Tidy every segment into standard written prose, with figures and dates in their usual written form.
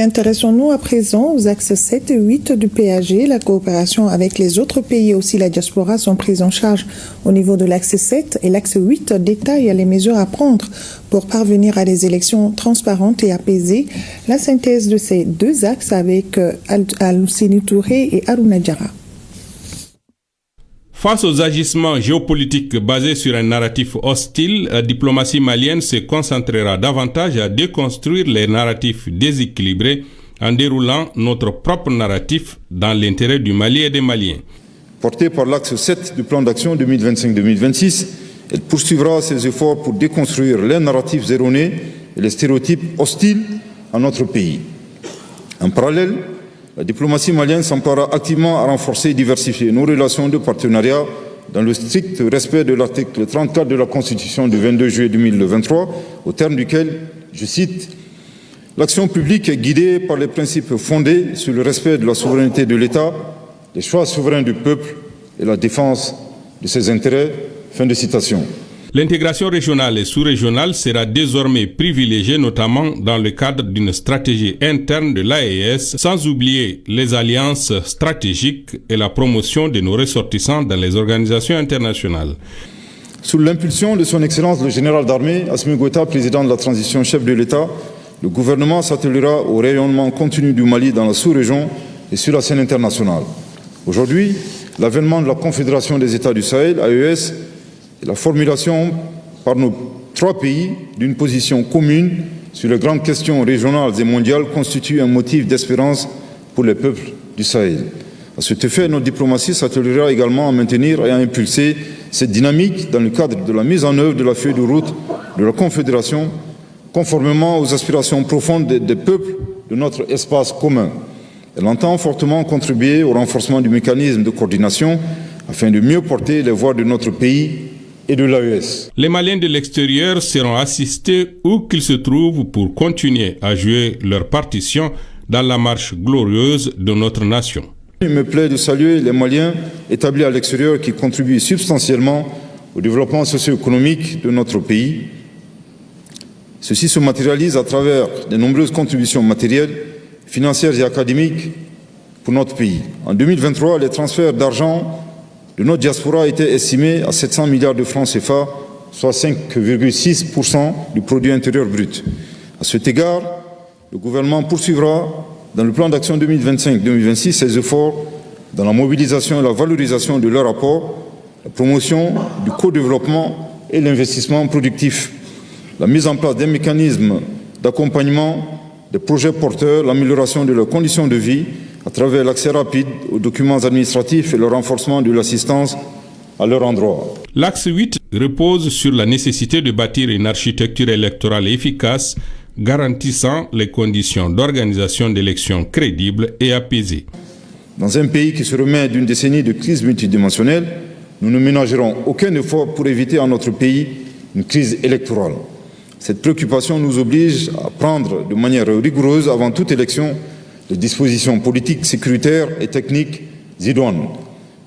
Intéressons-nous à présent aux axes 7 et 8 du PAG. La coopération avec les autres pays et aussi la diaspora sont prises en charge au niveau de l'axe 7 et l'axe 8 détaille les mesures à prendre pour parvenir à des élections transparentes et apaisées. La synthèse de ces deux axes avec Al-Ousseni Touré et Harouna Diarra. Face aux agissements géopolitiques basés sur un narratif hostile, la diplomatie malienne se concentrera davantage à déconstruire les narratifs déséquilibrés en déroulant notre propre narratif dans l'intérêt du Mali et des Maliens. Portée par l'axe 7 du plan d'action 2025-2026, elle poursuivra ses efforts pour déconstruire les narratifs erronés et les stéréotypes hostiles à notre pays. En parallèle, la diplomatie malienne s'emploiera activement à renforcer et diversifier nos relations de partenariat dans le strict respect de l'article 34 de la Constitution du 22 juillet 2023, au terme duquel, je cite, « L'action publique est guidée par les principes fondés sur le respect de la souveraineté de l'État, les choix souverains du peuple et la défense de ses intérêts. » Fin de citation. L'intégration régionale et sous-régionale sera désormais privilégiée, notamment dans le cadre d'une stratégie interne de l'AES, sans oublier les alliances stratégiques et la promotion de nos ressortissants dans les organisations internationales. Sous l'impulsion de son Excellence le général d'armée, Assimi Goïta, président de la transition, chef de l'État, le gouvernement s'attellera au rayonnement continu du Mali dans la sous-région et sur la scène internationale. Aujourd'hui, l'avènement de la Confédération des États du Sahel, AES, et la formulation par nos trois pays d'une position commune sur les grandes questions régionales et mondiales constitue un motif d'espérance pour les peuples du Sahel. À cet effet, notre diplomatie s'attellera également à maintenir et à impulser cette dynamique dans le cadre de la mise en œuvre de la feuille de route de la Confédération, conformément aux aspirations profondes des peuples de notre espace commun. Elle entend fortement contribuer au renforcement du mécanisme de coordination afin de mieux porter les voix de notre pays et de l'AES. Les Maliens de l'extérieur seront assistés où qu'ils se trouvent pour continuer à jouer leur partition dans la marche glorieuse de notre nation. Il me plaît de saluer les Maliens établis à l'extérieur qui contribuent substantiellement au développement socio-économique de notre pays. Ceci se matérialise à travers de nombreuses contributions matérielles, financières et académiques pour notre pays. En 2023, les transferts d'argent de notre diaspora était estimé à 700 milliards de francs CFA, soit 5,6% du produit intérieur brut. À cet égard, le gouvernement poursuivra dans le plan d'action 2025-2026 ses efforts dans la mobilisation et la valorisation de leur apport, la promotion du co-développement et l'investissement productif, la mise en place d'un mécanisme d'accompagnement des projets porteurs, l'amélioration de leurs conditions de vie, à travers l'accès rapide aux documents administratifs et le renforcement de l'assistance à leur endroit. L'axe 8 repose sur la nécessité de bâtir une architecture électorale efficace, garantissant les conditions d'organisation d'élections crédibles et apaisées. Dans un pays qui se remet d'une décennie de crise multidimensionnelle, nous ne ménagerons aucun effort pour éviter à notre pays une crise électorale. Cette préoccupation nous oblige à prendre de manière rigoureuse avant toute élection les dispositions politiques, sécuritaires et techniques idoines.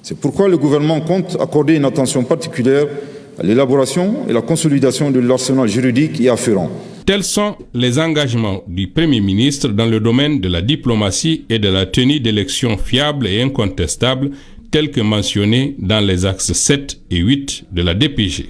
C'est pourquoi le gouvernement compte accorder une attention particulière à l'élaboration et la consolidation de l'arsenal juridique y afférent. Tels sont les engagements du Premier ministre dans le domaine de la diplomatie et de la tenue d'élections fiables et incontestables, tels que mentionnés dans les axes 7 et 8 de la DPG.